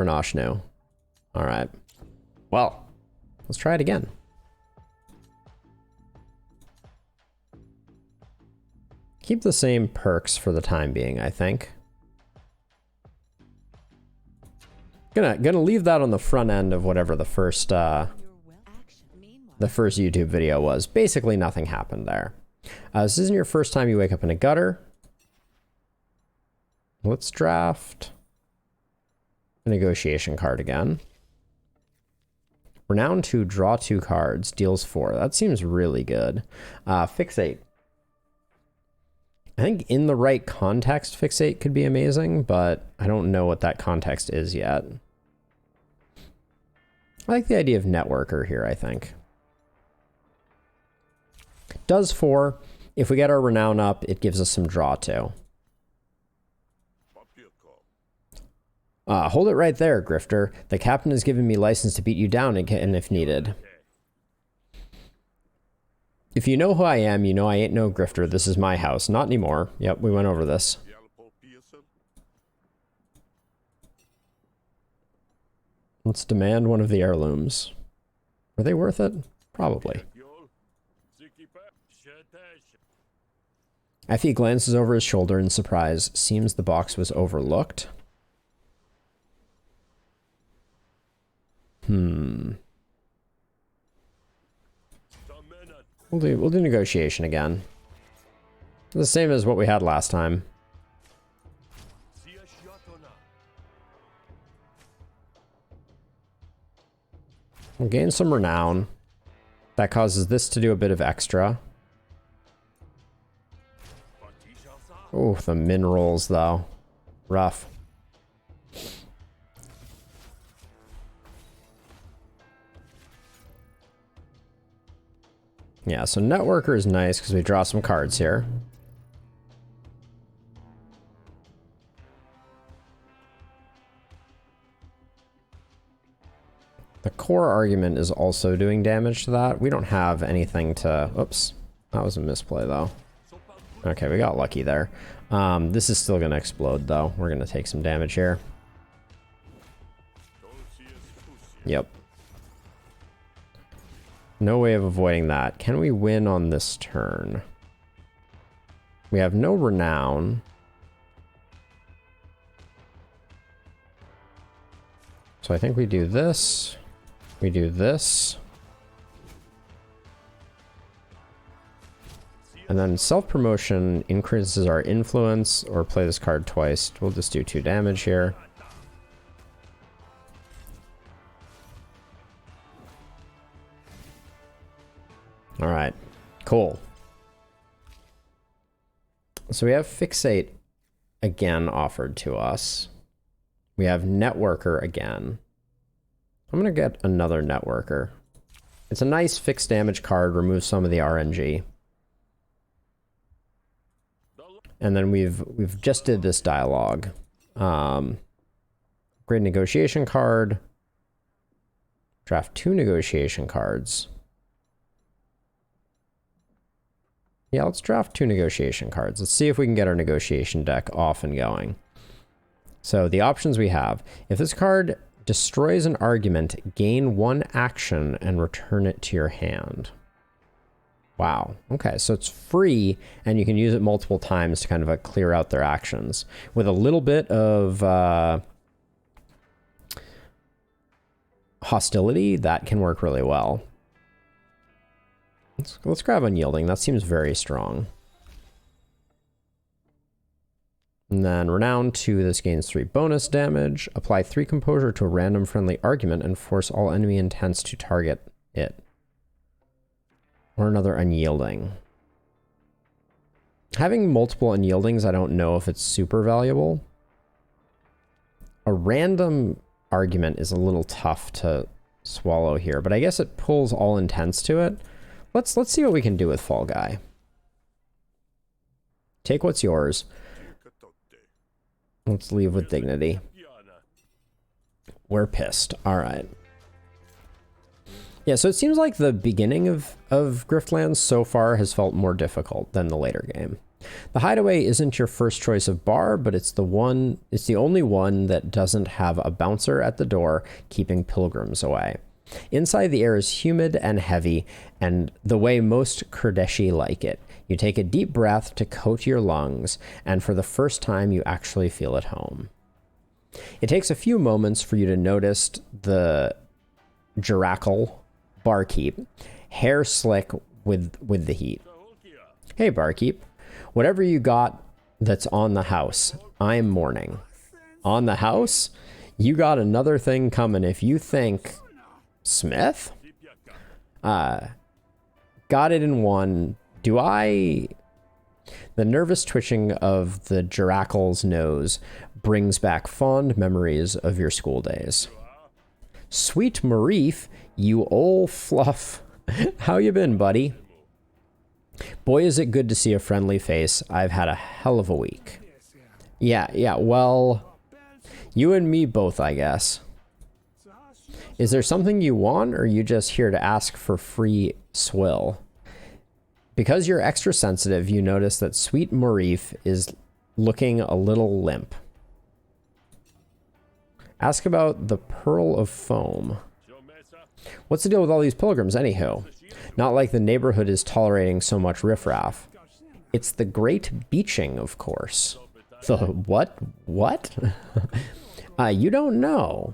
For Noshnu. Alright. Well, let's try it again. Keep the same perks for the time being, I think. Gonna leave that on the front end of whatever the first YouTube video was. Basically nothing happened there. This isn't your first time you wake up in a gutter. Let's draft a negotiation card again. Renown 2, draw 2 cards, deals 4. That seems really good. Fixate. I think in the right context, Fixate could be amazing, but I don't know what that context is yet. I like the idea of Networker here, I think. Does 4. If we get our Renown up, it gives us some draw too. Hold it right there, Grifter. The captain has given me license to beat you down and if needed. If you know who I am, you know I ain't no grifter. This is my house. Not anymore. Yep, we went over this. Let's demand one of the heirlooms. Were they worth it? Probably. Effie glances over his shoulder in surprise. Seems the box was overlooked. We'll do negotiation again. The same as what we had last time. We'll gain some renown. That causes this to do a bit of extra. Oh, the minerals though. Rough. Yeah, so Networker is nice because we draw some cards here. The core argument is also doing damage to that. We don't have anything to... Oops. That was a misplay, though. Okay, we got lucky there. This is still going to explode, though. We're going to take some damage here. Yep. No way of avoiding that. Can we win on this turn? We have no renown. So I think we do this. We do this. And then self-promotion increases our influence, or play this card twice. We'll just do 2 damage here. All right, cool. So we have Fixate again offered to us. We have Networker again. I'm gonna get another Networker. It's a nice fixed damage card, removes some of the RNG. And then we've just did this dialogue. Great negotiation card. Draft 2 negotiation cards. Yeah, let's draft 2 negotiation cards. Let's see if we can get our negotiation deck off and going. So the options we have, if this card destroys an argument, gain 1 action and return it to your hand. Wow. Okay, so it's free and you can use it multiple times to kind of clear out their actions. With a little bit of hostility, that can work really well. Let's grab Unyielding. That seems very strong. And then Renown 2, this gains 3 bonus damage. Apply 3 Composure to a random friendly argument and force all enemy intents to target it. Or another Unyielding. Having multiple Unyieldings, I don't know if it's super valuable. A random argument is a little tough to swallow here, but I guess it pulls all intents to it. Let's see what we can do with Fall Guy. Take what's yours. Let's leave with dignity. We're pissed. All right. Yeah, so it seems like the beginning of Griftlands so far has felt more difficult than the later game. The Hideaway isn't your first choice of bar, but it's the only one that doesn't have a bouncer at the door keeping pilgrims away. Inside, the air is humid and heavy, and the way most Kurdeshi like it. You take a deep breath to coat your lungs, and for the first time, you actually feel at home. It takes a few moments for you to notice the Jirackle barkeep, hair slick with the heat. Hey, barkeep. Whatever you got that's on the house, I'm mourning. On the house? You got another thing coming if you think... Smith? Got it in one. Do I... The nervous twitching of the Jirackle's nose brings back fond memories of your school days. Sweet Marif, you old fluff. How you been, buddy? Boy, is it good to see a friendly face. I've had a hell of a week. Yeah, well, you and me both, I guess. Is there something you want, or are you just here to ask for free swill? Because you're extra sensitive, you notice that Sweet Marif is looking a little limp. Ask about the Pearl of Foam. What's the deal with all these pilgrims, anywho? Not like the neighborhood is tolerating so much riffraff. It's the Great Beaching, of course. The what? What? You don't know.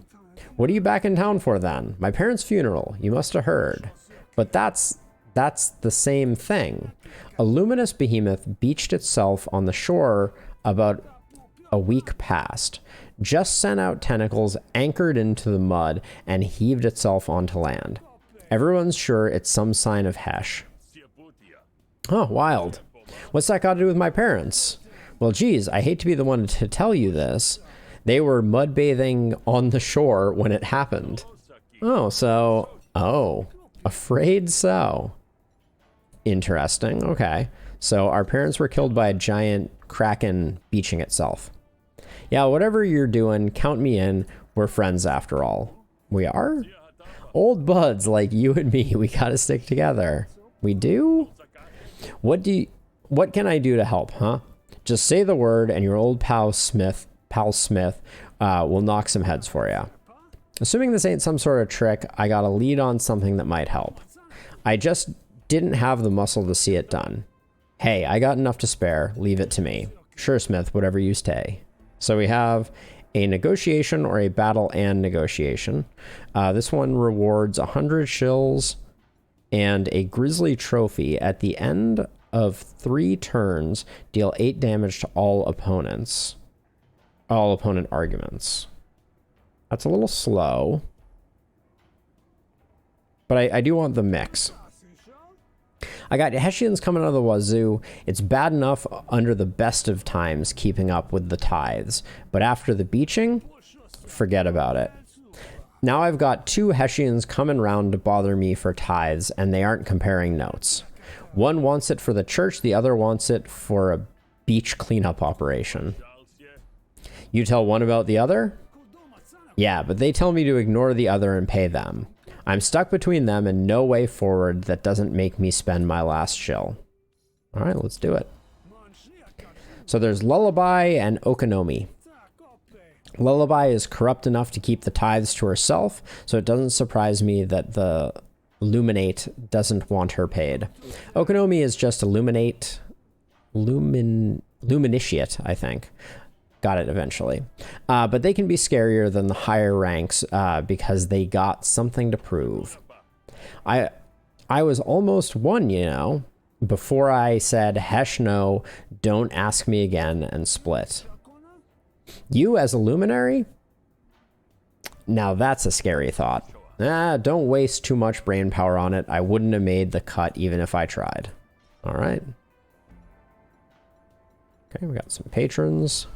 What are you back in town for then? My parents' funeral. You must have heard. But that's the same thing. A luminous behemoth beached itself on the shore about a week past. Just sent out tentacles, anchored into the mud, and heaved itself onto land. Everyone's sure it's some sign of Hesh. Oh, wild. What's that got to do with my parents? Well, geez, I hate to be the one to tell you this. They were mud bathing on the shore when it happened. Oh, afraid so. Interesting, okay. So our parents were killed by a giant kraken beaching itself. Yeah, whatever you're doing, count me in. We're friends after all. We are? Old buds like you and me, we gotta stick together. We do? What can I do to help, huh? Just say the word and your old pal Smith will knock some heads for you. Assuming this ain't some sort of trick, I got a lead on something that might help. I just didn't have the muscle to see it done. Hey, I got enough to spare. Leave it to me. Sure, Smith, whatever you say. So we have a negotiation or a battle and negotiation. This one rewards 100 shills and a grizzly trophy. At the end of 3 turns, deal 8 damage to all opponent arguments. That's a little slow, but I do want the mix. I got Hessians coming out of the wazoo. It's bad enough under the best of times keeping up with the tithes, but after the beaching, forget about it. Now I've got 2 Hessians coming round to bother me for tithes, and they aren't comparing notes. One wants it for the church, the other wants it for a beach cleanup operation. You tell one about the other? Yeah, but they tell me to ignore the other and pay them. I'm stuck between them and no way forward that doesn't make me spend my last shill. All right, let's do it. So there's Lullaby and Okonomi. Lullaby is corrupt enough to keep the tithes to herself, so it doesn't surprise me that the Luminate doesn't want her paid. Okonomi is just a Luminitiate, I think. Got it eventually. But they can be scarier than the higher ranks because they got something to prove. I was almost won, you know, before I said, hesh no, don't ask me again, and split. You as a luminary? Now that's a scary thought. Don't waste too much brain power on it. I wouldn't have made the cut even if I tried. All right. Okay, we got some patrons.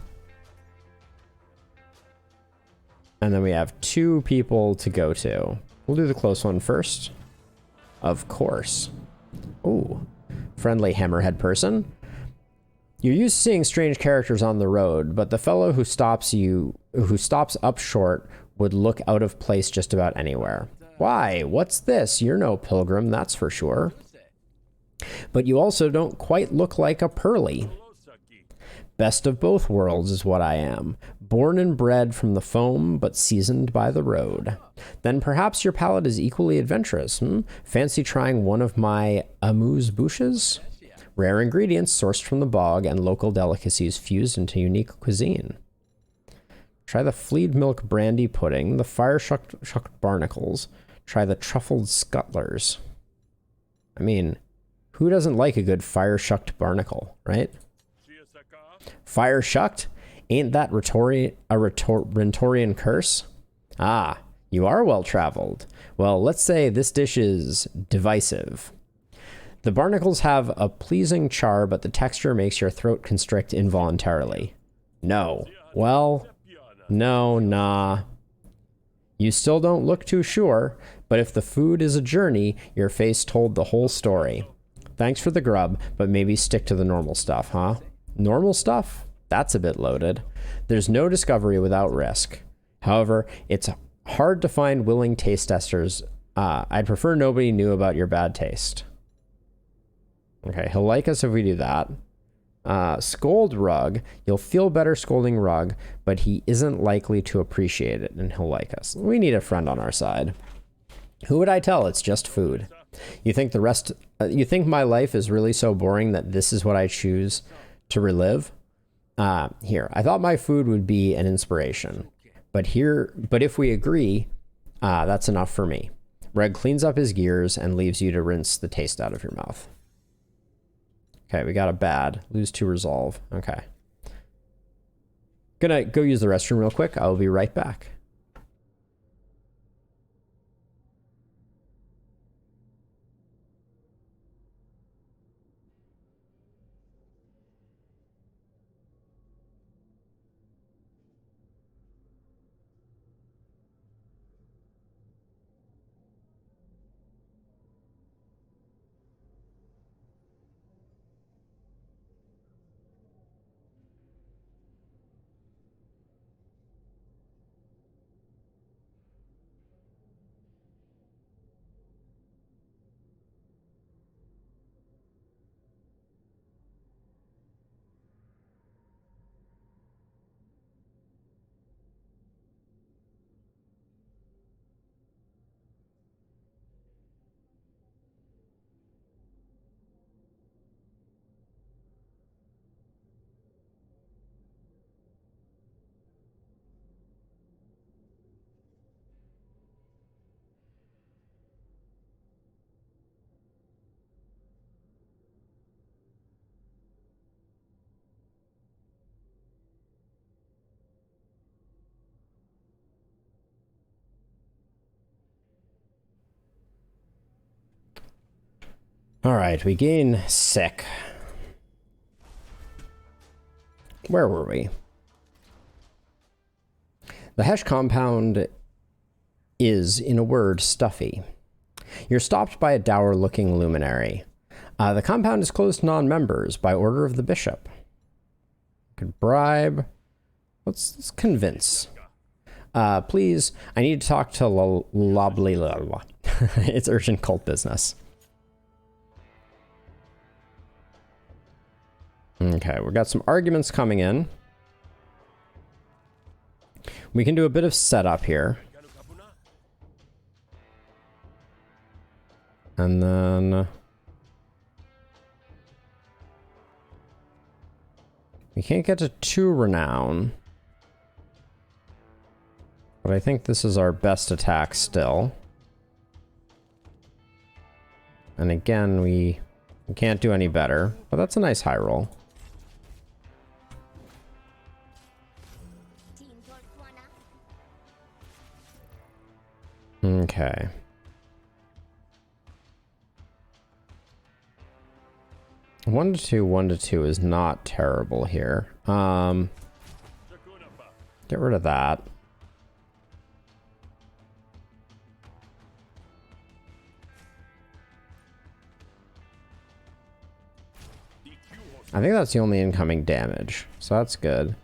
And then we have 2 people to go to. We'll do the close one first. Of course. Ooh, friendly hammerhead person. You're used to seeing strange characters on the road, but the fellow who stops up short would look out of place just about anywhere. Why? What's this? You're no pilgrim, that's for sure. But you also don't quite look like a pearly. Best of both worlds is what I am. Born and bred from the foam, but seasoned by the road. Then perhaps your palate is equally adventurous, Fancy trying one of my amuse-bouches? Rare ingredients sourced from the bog and local delicacies fused into unique cuisine. Try the fleed milk brandy pudding, the fire-shucked barnacles. Try the truffled scuttlers. I mean, who doesn't like a good fire-shucked barnacle, right? Fire-shucked? Ain't that Rentorian curse? Ah, you are well-traveled. Well, let's say this dish is divisive. The barnacles have a pleasing char, but the texture makes your throat constrict involuntarily. No. Well, no, nah. You still don't look too sure, but if the food is a journey, your face told the whole story. Thanks for the grub, but maybe stick to the normal stuff, huh? Normal stuff? That's a bit loaded. There's no discovery without risk. However, it's hard to find willing taste testers. I'd prefer nobody knew about your bad taste. Okay, he'll like us if we do that. Scold Rug. You'll feel better scolding Rug, but he isn't likely to appreciate it, and he'll like us. We need a friend on our side. Who would I tell? It's just food. You think the rest... you think my life is really so boring that this is what I choose to relive? Here, I thought my food would be an inspiration. But if we agree, that's enough for me. Reg cleans up his gears and leaves you to rinse the taste out of your mouth. Okay, we got a bad. Lose to resolve. Okay. Gonna go use the restroom real quick. I'll be right back. All right, we gain sick. Where were we? The Hesh compound is, in a word, stuffy. You're stopped by a dour-looking luminary. The compound is closed to non-members by order of the bishop. Could bribe. Let's convince. Please, I need to talk to Loblila. It's urgent cult business. Okay, we've got some arguments coming in. We can do a bit of setup here. And then... we can't get to 2 renown. But I think this is our best attack still. And again, we can't do any better. But that's a nice high roll. Okay. One to two is not terrible here. Get rid of that. I think that's the only incoming damage, so that's good.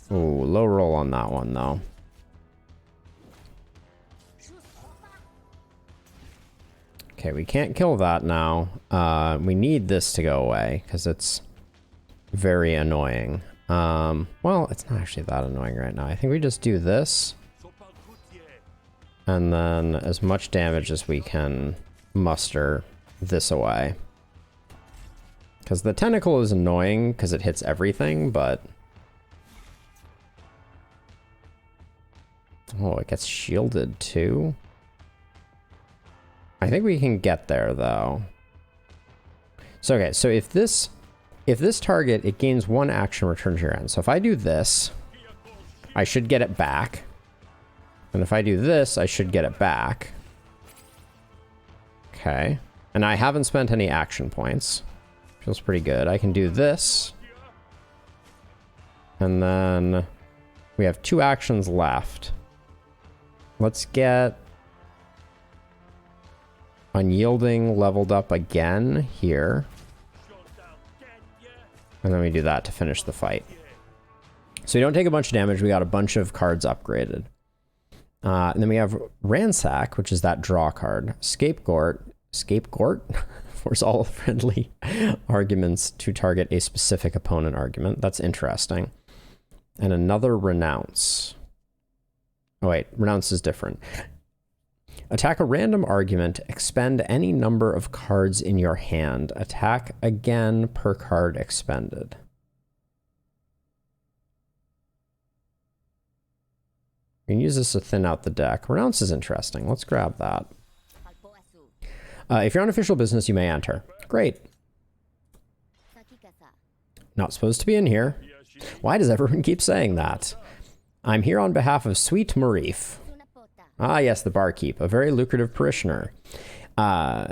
Ooh, low roll on that one though. Okay, we can't kill that now. We need this to go away, because it's very annoying. Well, it's not actually that annoying right now. I think we just do this. And then as much damage as we can muster this away. Because the tentacle is annoying because it hits everything, but... Oh, it gets shielded too? I think we can get there though. So okay, so if this target, it gains 1 action return to your end. So if I do this, I should get it back. And if I do this, I should get it back. Okay. And I haven't spent any action points. Feels pretty good. I can do this. And then we have 2 actions left. Let's get Unyielding leveled up again here. And then we do that to finish the fight. So we don't take a bunch of damage. We got a bunch of cards upgraded. And then we have Ransack, which is that draw card. Scapegoat force all friendly arguments to target a specific opponent argument. That's interesting. And another Renounce. Oh wait, Renounce is different. Attack a random argument, expend any number of cards in your hand. Attack again per card expended. You can use this to thin out the deck. Renounce is interesting. Let's grab that. If you're on official business, you may enter. Great. Not supposed to be in here. Why does everyone keep saying that? I'm here on behalf of Sweet Marif. Ah, yes, the barkeep, a very lucrative parishioner.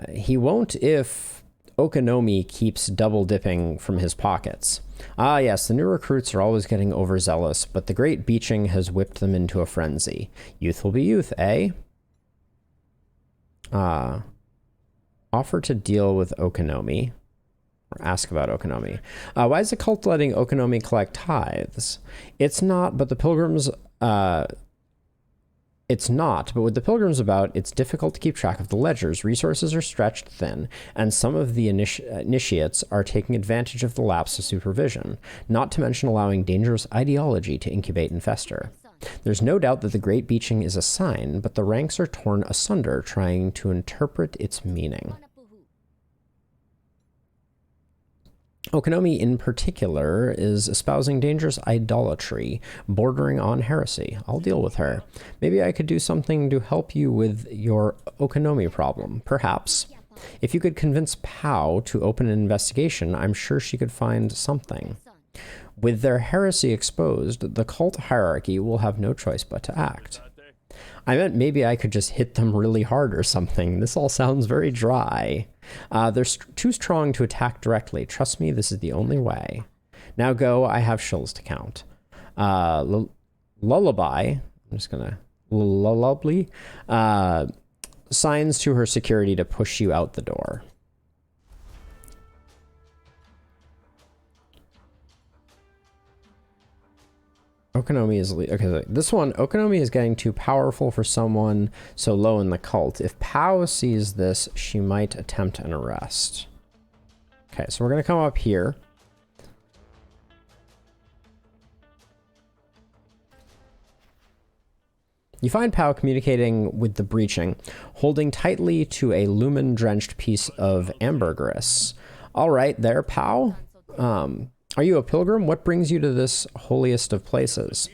He won't if Okonomi keeps double dipping from his pockets. Ah, yes, the new recruits are always getting overzealous, but the great beaching has whipped them into a frenzy. Youth will be youth, eh? Offer to deal with Okonomi. Or ask about Okonomi. Why is the cult letting Okonomi collect tithes? It's not, but with the pilgrims about, it's difficult to keep track of the ledgers. Resources are stretched thin, and some of the initiates are taking advantage of the lapse of supervision, not to mention allowing dangerous ideology to incubate and fester. There's no doubt that the Great Beaching is a sign, but the ranks are torn asunder trying to interpret its meaning. Okonomi, in particular, is espousing dangerous idolatry, bordering on heresy. I'll deal with her. Maybe I could do something to help you with your Okonomi problem. Perhaps. If you could convince Pao to open an investigation, I'm sure she could find something. With their heresy exposed, the cult hierarchy will have no choice but to act. I meant maybe I could just hit them really hard or something. This all sounds very dry. They're too strong to attack directly. Trust me, this is the only way. Now go, I have shills to count. Lullaby, I'm just gonna, lullaby, signs to her security to push you out the door. Okonomi is... Okay, this one, Okonomi is getting too powerful for someone so low in the cult. If Pao sees this, she might attempt an arrest. Okay, so we're going to come up here. You find Pao communicating with the breaching, holding tightly to a lumen-drenched piece of ambergris. All right, there, Pao. Are you a pilgrim? What brings you to this holiest of places?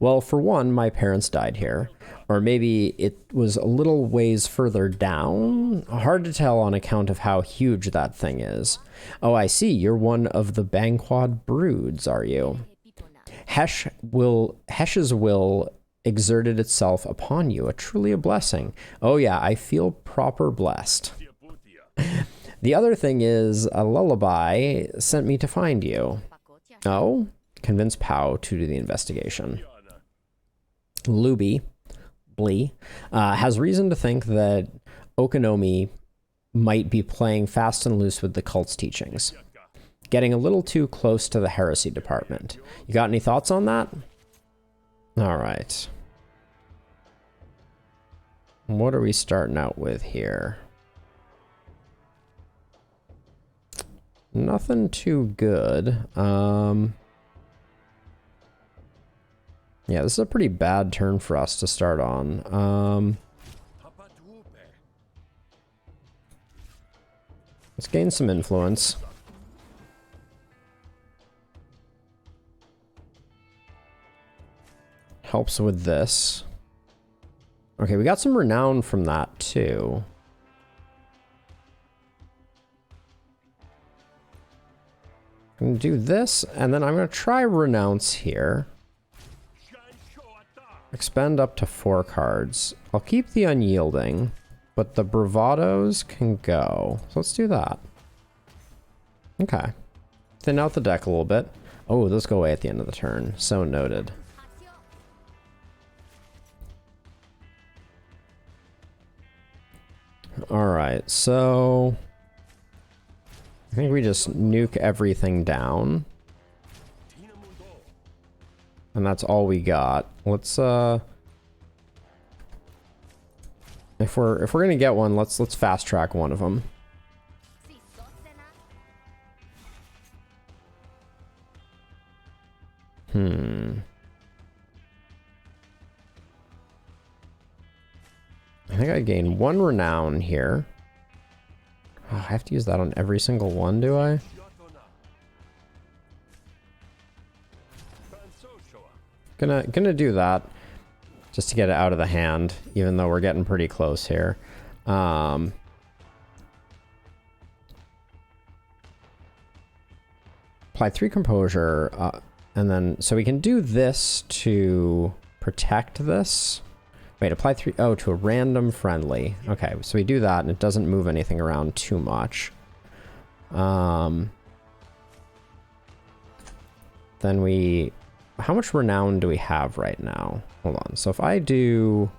Well, for one, my parents died here. Or maybe it was a little ways further down? Hard to tell on account of how huge that thing is. Oh, I see. You're one of the Banquad broods, are you? Hesh's will exerted itself upon you, truly a blessing. Oh yeah, I feel proper blessed. The other thing is, a lullaby sent me to find you. Oh? Convince Pao to do the investigation. Luby, Blee, has reason to think that Okonomi might be playing fast and loose with the cult's teachings. Getting a little too close to the heresy department. You got any thoughts on that? All right. What are we starting out with here? Nothing too good. Yeah, this is a pretty bad turn for us to start on. Let's gain some influence. Helps with this. Okay, we got some renown from that too. I'm gonna do this, and then I'm gonna try renounce here. Expend up to 4 cards. I'll keep the unyielding, but the bravados can go. So let's do that. Okay. Thin out the deck a little bit. Oh, those go away at the end of the turn. So noted. Alright, so I think we just nuke everything down. And that's all we got. Let's if we're gonna get one, let's fast track one of them. I think I gain 1 renown here. Oh, I have to use that on every single one, do I? Gonna do that just to get it out of the hand, even though we're getting pretty close here. Apply 3 composure, and then so we can do this to protect this. Wait, apply 3, oh, to a random friendly. Okay, so we do that and it doesn't move anything around too much. Then we, how much renown do we have right now? Hold on, so if I do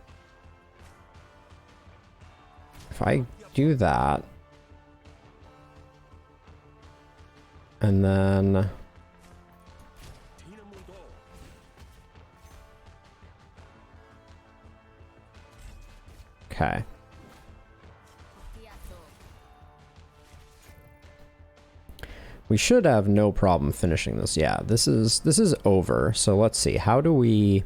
that, and then okay. We should have no problem finishing this. Yeah, this is over. So let's see. How do we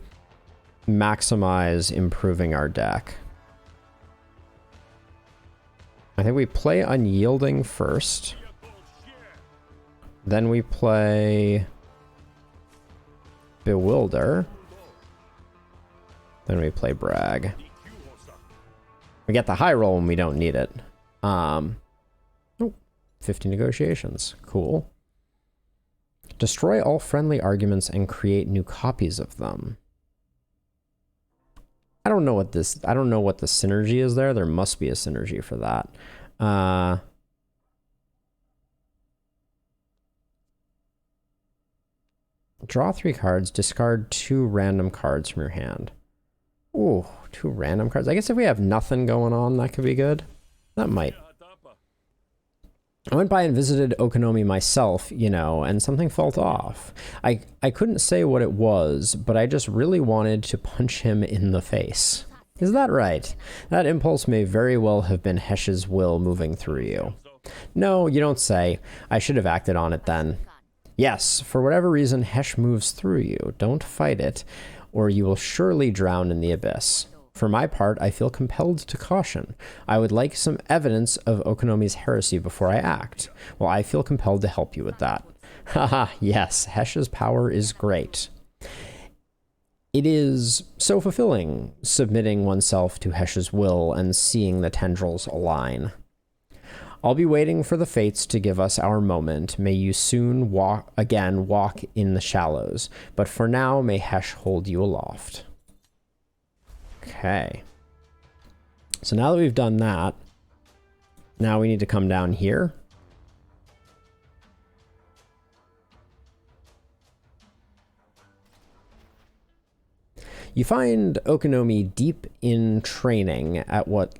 maximize improving our deck? I think we play Unyielding first. Then we play Bewilder. Then we play Brag. We get the high roll when we don't need it. Oh, 50 negotiations. Cool. Destroy all friendly arguments and create new copies of them. I don't know what the synergy is there. There must be a synergy for that. Draw 3 cards, discard 2 random cards from your hand. Ooh, 2 random cards. I guess if we have nothing going on, that could be good. That might. I went by and visited Okonomi myself, you know, and something felt off. I couldn't say what it was, but I just really wanted to punch him in the face. Is that right? That impulse may very well have been Hesh's will moving through you. No, you don't say. I should have acted on it then. Yes, for whatever reason, Hesh moves through you. Don't fight it, or you will surely drown in the abyss. For my part, I feel compelled to caution. I would like some evidence of Okonomi's heresy before I act. Well, I feel compelled to help you with that. Haha, yes, Hesh's power is great. It is so fulfilling, submitting oneself to Hesh's will and seeing the tendrils align. I'll be waiting for the fates to give us our moment. May you soon walk in the shallows. But for now, may Hesh hold you aloft. Okay. So now that we've done that, now we need to come down here. You find Okonomi deep in training at what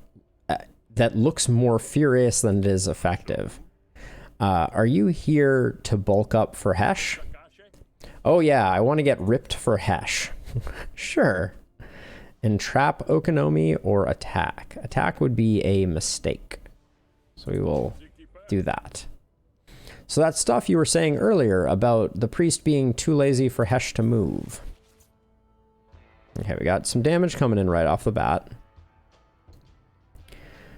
that looks more furious than it is effective. Are you here to bulk up for Hesh? Oh yeah, I want to get ripped for Hesh. Sure. Entrap Okonomi or attack. Attack would be a mistake. So we will do that. So that stuff you were saying earlier about the priest being too lazy for Hesh to move. Okay, we got some damage coming in right off the bat.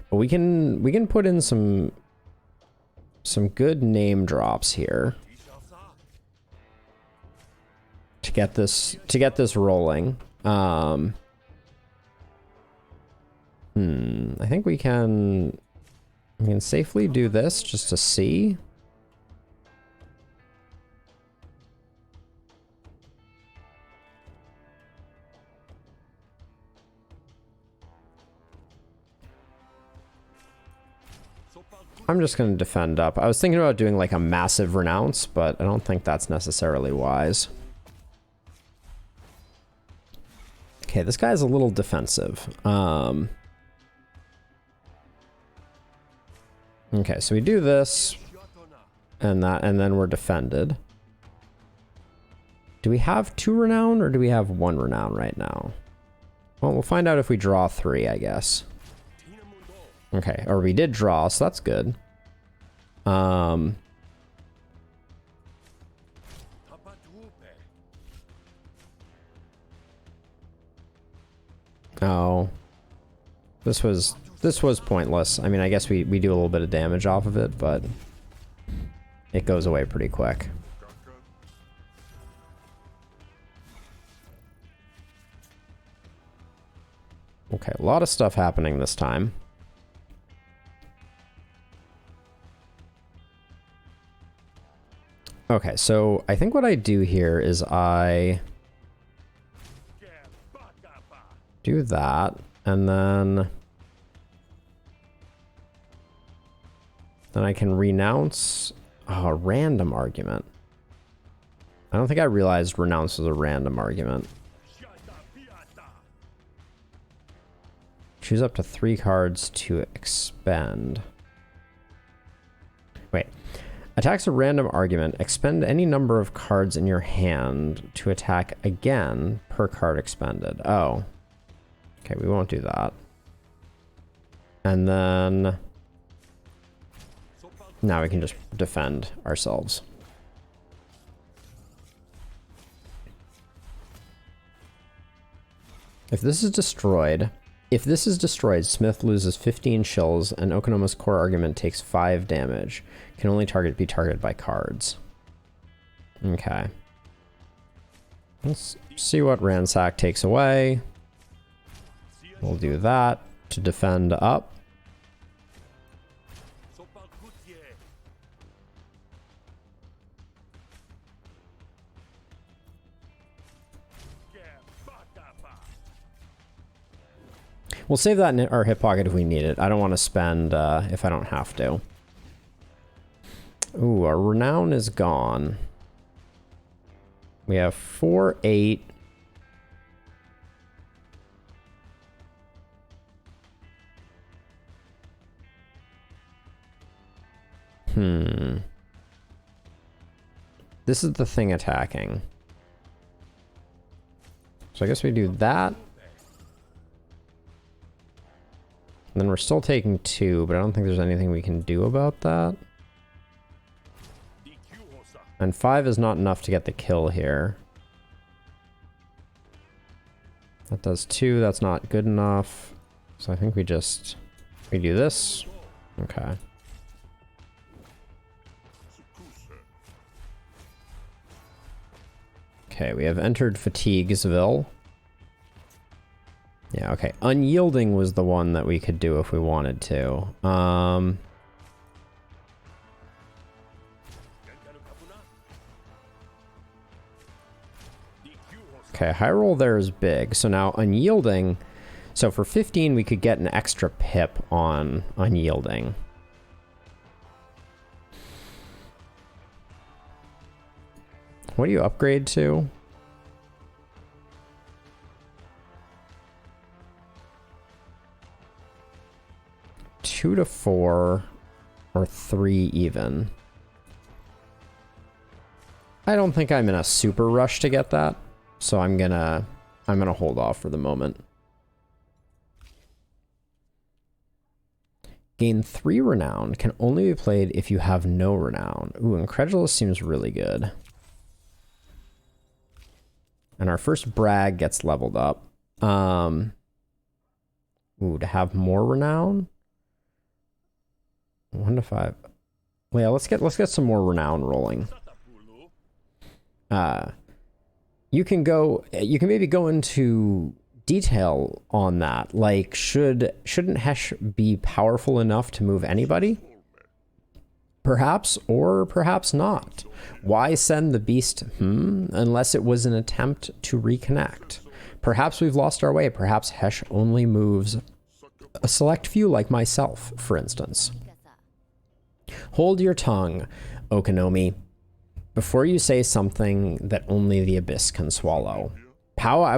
But we can put in some good name drops here to get this rolling. I think we can safely do this just to see. I'm just going to defend up. I was thinking about doing like a massive renounce, but I don't think that's necessarily wise. Okay, this guy's a little defensive. Okay, so we do this and that, and then we're defended. Do we have 2 renown or do we have 1 renown right now? Well, we'll find out if we draw 3, I guess. Okay, or we did draw, so that's good. Oh. This was pointless. I mean, I guess we do a little bit of damage off of it, but it goes away pretty quick. Okay, a lot of stuff happening this time. Okay, so I think what I do here is I do that, and then I can renounce a random argument. I don't think I realized renounce was a random argument. Choose up to 3 cards to expend. Wait. Attacks a random argument. Expend any number of cards in your hand to attack again per card expended. Oh. Okay, we won't do that. And then now we can just defend ourselves. If this is destroyed, Smith loses 15 shills and Okonoma's core argument takes 5 damage. Can only be targeted by cards. Okay. Let's see what Ransack takes away. We'll do that to defend up. We'll save that in our hip pocket if we need it. I don't want to spend if I don't have to. Ooh, our renown is gone. We have 4, 8. This is the thing attacking. So I guess we do that. And then we're still taking 2, but I don't think there's anything we can do about that. And 5 is not enough to get the kill here. That does 2, that's not good enough. So I think we do this. Okay. Okay, we have entered Fatiguesville. Yeah, okay. Unyielding was the one that we could do if we wanted to. Okay, high roll there is big. So now unyielding. So for 15, we could get an extra pip on unyielding. What do you upgrade to? Two to 4 or 3 even. I don't think I'm in a super rush to get that, so I'm gonna hold off for the moment. Gain 3 renown. Can only be played if you have no renown. Ooh, incredulous seems really good. And our first brag gets leveled up. Ooh, to have more renown? 1 to 5. Well, yeah, let's get some more renown rolling. You can maybe go into detail on that. Like, shouldn't Hesh be powerful enough to move anybody? Perhaps, or perhaps not. Why send the beast, unless it was an attempt to reconnect? Perhaps we've lost our way. Perhaps Hesh only moves a select few like myself, for instance. Hold your tongue, Okonomi, before you say something that only the abyss can swallow. Pow, it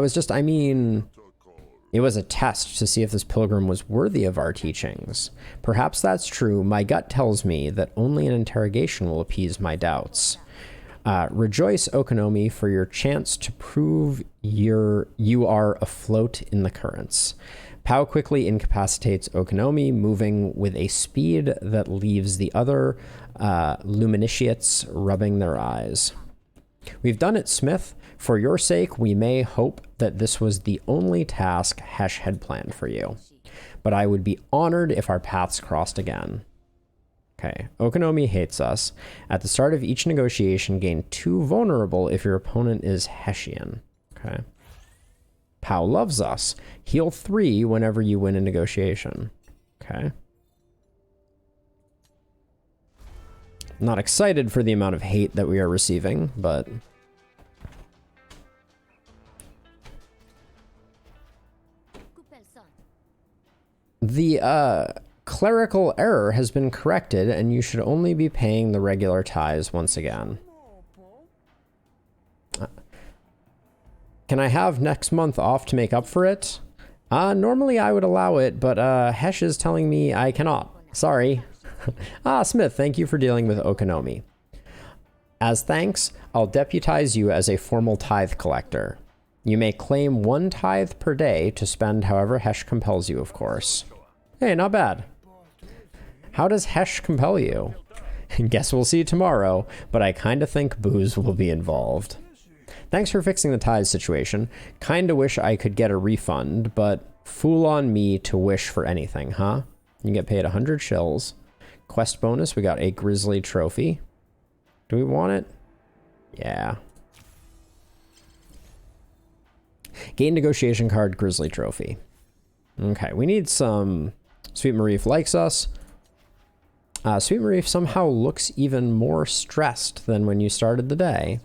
was a test to see if this pilgrim was worthy of our teachings. Perhaps that's true. My gut tells me that only an interrogation will appease my doubts. Rejoice, Okonomi, for your chance to prove you are afloat in the currents. Pow quickly incapacitates Okonomi, moving with a speed that leaves the other luminitiates rubbing their eyes. We've done it, Smith. For your sake, we may hope that this was the only task Hesh had planned for you. But I would be honored if our paths crossed again. Okay, Okonomi hates us. At the start of each negotiation, gain 2 vulnerable if your opponent is Heshian. Okay. Pow loves us. Heal 3 whenever you win a negotiation. Okay. Not excited for the amount of hate that we are receiving, but... The clerical error has been corrected, and you should only be paying the regular tithes once again. Can I have next month off to make up for it? Normally I would allow it, but Hesh is telling me I cannot. Sorry. Smith, thank you for dealing with Okonomi. As thanks, I'll deputize you as a formal tithe collector. You may claim 1 tithe per day to spend however Hesh compels you, of course. Hey, not bad. How does Hesh compel you? Guess we'll see tomorrow, but I kinda think booze will be involved. Thanks for fixing the tithe situation. Kinda wish I could get a refund, but fool on me to wish for anything, huh? You get paid 100 shills. Quest bonus, we got a grizzly trophy. Do we want it? Yeah. Gain negotiation card, grizzly trophy. Okay, we need some... Sweet Marif likes us. Sweet Marif somehow looks even more stressed than when you started the day.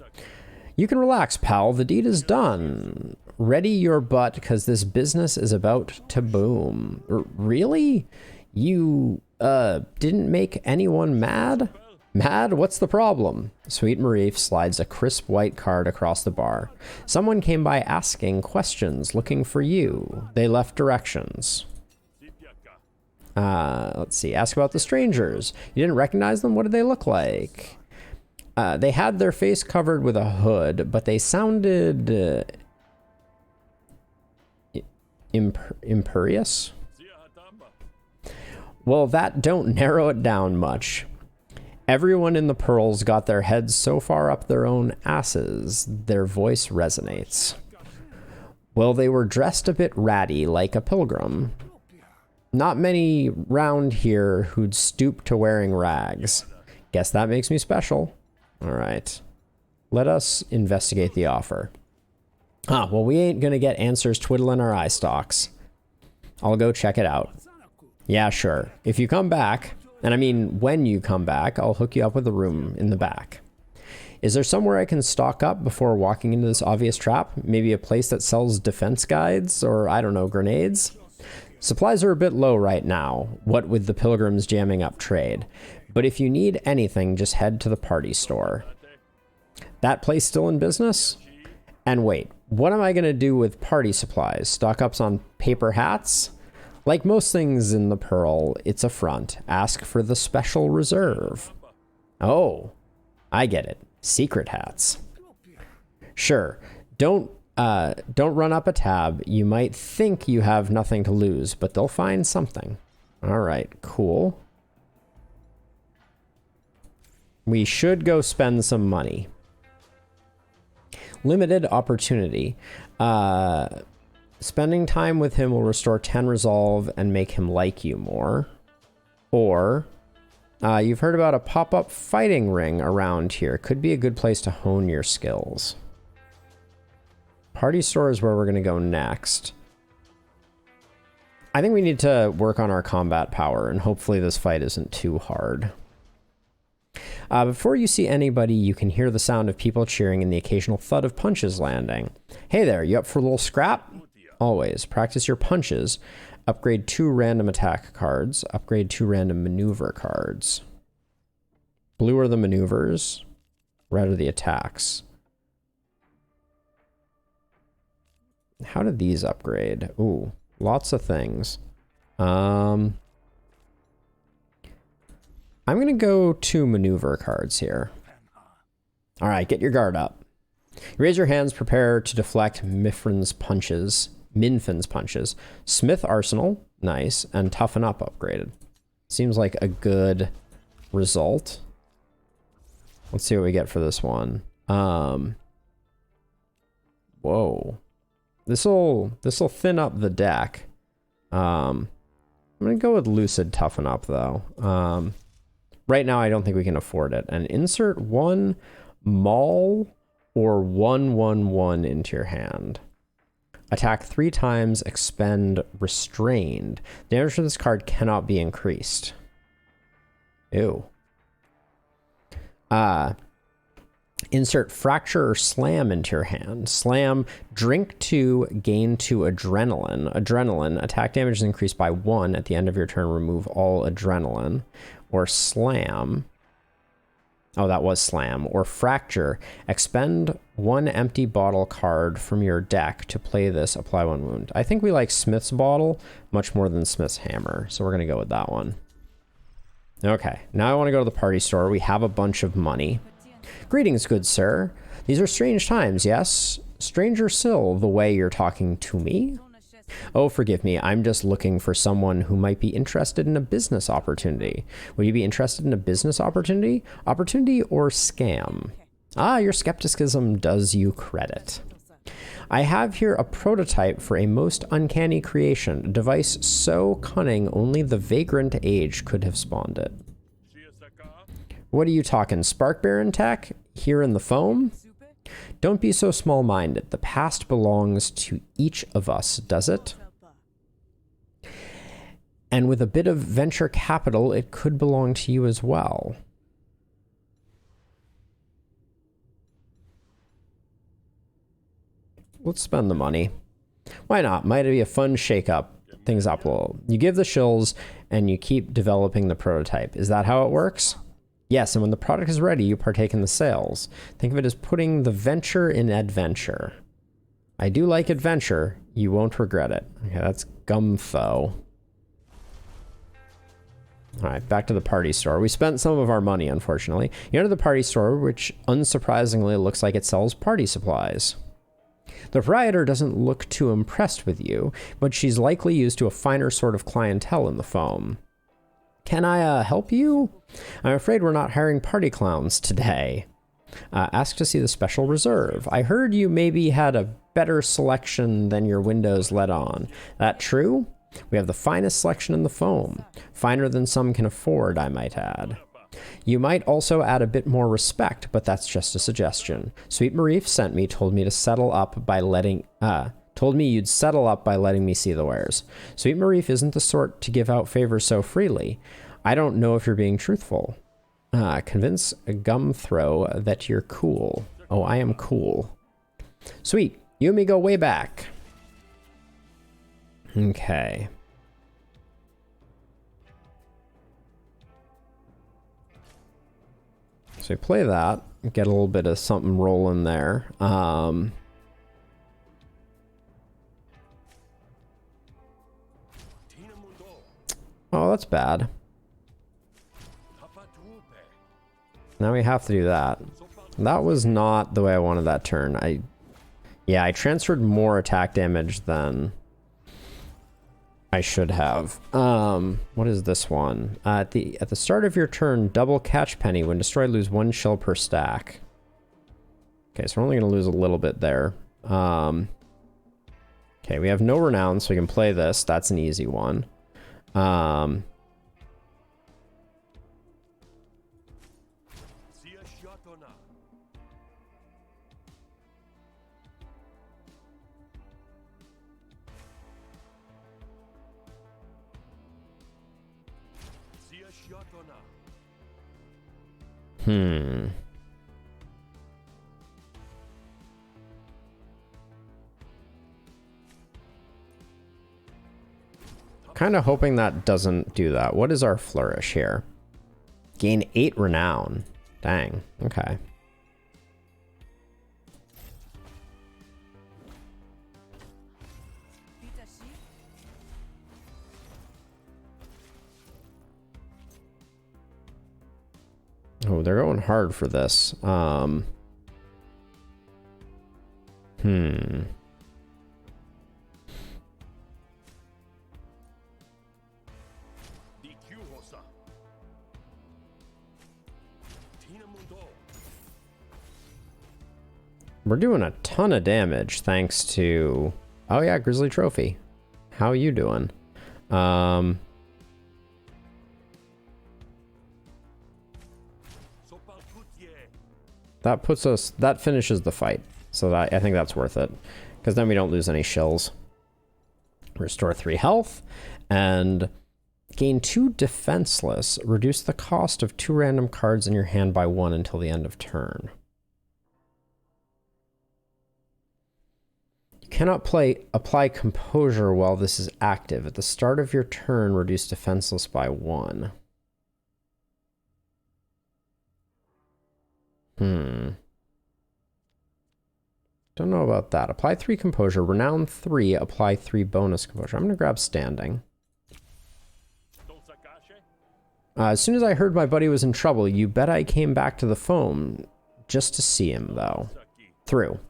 You can relax, pal. The deed is done. Ready your butt, because this business is about to boom. Really? You, didn't make anyone mad? Mad? What's the problem? Sweet Marif slides a crisp white card across the bar. Someone came by asking questions, looking for you. They left directions. Let's see. Ask about the strangers. You didn't recognize them? What did they look like? They had their face covered with a hood, but they sounded imperious. Well, that don't narrow it down much. Everyone in the Pearls got their heads so far up their own asses, their voice resonates. Well, they were dressed a bit ratty, like a pilgrim. Not many round here who'd stoop to wearing rags. Guess that makes me special. All right. Let us investigate the offer. Well, we ain't gonna get answers twiddling our eye stalks. I'll go check it out. Yeah, sure. If you come back, and I mean when you come back, I'll hook you up with a room in the back. Is there somewhere I can stock up before walking into this obvious trap? Maybe a place that sells defense guides, or I don't know, grenades? Supplies are a bit low right now, what with the pilgrims jamming up trade. But if you need anything, just head to the party store. That place still in business? And wait, what am I going to do with party supplies? Stock ups on paper hats? Like most things in the Pearl, it's a front. Ask for the special reserve. Oh, I get it. Secret hats. Sure. Don't run up a tab. You might think you have nothing to lose, but they'll find something. All right, cool. We should go spend some money. Limited opportunity. Spending time with him will restore 10 resolve and make him like you more. Or, you've heard about a pop-up fighting ring around here. Could be a good place to hone your skills. Party store is where we're going to go next. I think we need to work on our combat power, and hopefully this fight isn't too hard. Before you see anybody, you can hear the sound of people cheering and the occasional thud of punches landing. Hey there, you up for a little scrap? Always. Practice your punches. Upgrade 2 random attack cards. Upgrade 2 random maneuver cards. Blue are the maneuvers. Red are the attacks. How did these upgrade? Ooh, lots of things. I'm going to go 2 maneuver cards here. All right, get your guard up. You raise your hands, prepare to deflect Minfin's punches. Smith Arsenal, nice, and Toughen Up upgraded. Seems like a good result. Let's see what we get for this one. Whoa. This'll thin up the deck. I'm gonna go with Lucid Toughen Up though. Right now I don't think we can afford it. And insert 1 Maul or 1/1/1 into your hand. Attack 3 times, expend Restrained. Damage for this card cannot be increased. Ew. Insert Fracture or Slam into your hand. Slam, drink 2, gain 2 adrenaline. Adrenaline, attack damage is increased by 1 at the end of your turn. Remove all adrenaline. Or Slam. Oh, that was Slam. Or Fracture, expend 1 empty bottle card from your deck to play this, apply 1 wound. I think we like Smith's bottle much more than Smith's hammer, so we're going to go with that one. Okay, now I want to go to the party store. We have a bunch of money. Greetings, good sir. These are strange times, yes? Stranger still, the way you're talking to me? Oh, forgive me. I'm just looking for someone who might be interested in a business opportunity. Would you be interested in a business opportunity? Opportunity or scam? Ah, your skepticism does you credit. I have here a prototype for a most uncanny creation, a device so cunning only the vagrant age could have spawned it. What are you talking, Spark Baron tech? Here in the foam? Don't be so small-minded. The past belongs to each of us, does it? And with a bit of venture capital, it could belong to you as well. Let's spend the money. Why not? Might be a fun shake-up. Things up a little. You give the shills, and you keep developing the prototype. Is that how it works? Yes, and when the product is ready, you partake in the sales. Think of it as putting the venture in adventure. I do like adventure. You won't regret it. Okay, that's Gumtho. All right, back to the party store. We spent some of our money, unfortunately. You enter the party store, which unsurprisingly looks like it sells party supplies. The proprietor doesn't look too impressed with you, but she's likely used to a finer sort of clientele in the foam. Can I help you? I'm afraid we're not hiring party clowns today. Ask to see the special reserve. I heard you maybe had a better selection than your windows let on. That true? We have the finest selection in the foam. Finer than some can afford, I might add. You might also add a bit more respect, but that's just a suggestion. Sweet Marif sent me, told me you'd settle up by letting me see the wares. Sweet Marif isn't the sort to give out favors so freely. I don't know if you're being truthful. Convince Gumthrow that you're cool. Oh, I am cool. Sweet. You and me go way back. Okay. So we play that, get a little bit of something rolling there. Oh, that's bad. Now we have to do that. That was not the way I wanted that turn. I transferred more attack damage than I should have. What is this one? At the start of your turn, double catch penny. When destroyed, lose 1 shell per stack. Okay, so we're only going to lose a little bit there. Okay, we have no renown, so we can play this. That's an easy one. Kind of hoping that doesn't do that. What is our flourish here? Gain 8 renown. Dang. Okay. Oh, they're going hard for this. We're doing a ton of damage thanks to... Oh yeah, Grizzly Trophy. How you doing? That puts us... That finishes the fight. So that, I think that's worth it. Because then we don't lose any shills. Restore 3 health. And gain 2 defenseless. Reduce the cost of 2 random cards in your hand by 1 until the end of turn. Cannot apply composure while this is active. At the start of your turn, reduce defenseless by 1. Don't know about that. Apply 3 composure. Renown 3. Apply 3 bonus composure. I'm going to grab standing. As soon as I heard my buddy was in trouble, you bet I came back to the phone just to see him, though. Through.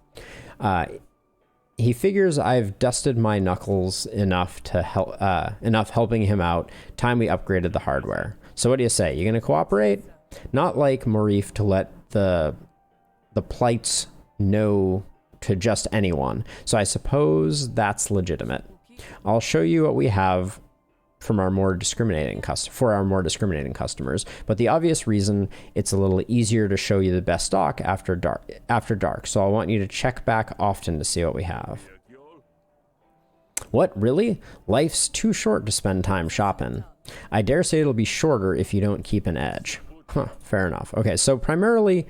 He figures I've dusted my knuckles enough to help, helping him out. Time we upgraded the hardware. So what do you say? You gonna cooperate? Not like Marif to let the plights know to just anyone. So I suppose that's legitimate. I'll show you what we have from our more discriminating customers, but the obvious reason it's a little easier to show you the best stock after dark. So I want you to check back often to see what we have. What, really? Life's too short to spend time shopping. I dare say it'll be shorter if you don't keep an edge. Huh, fair enough. Okay, so primarily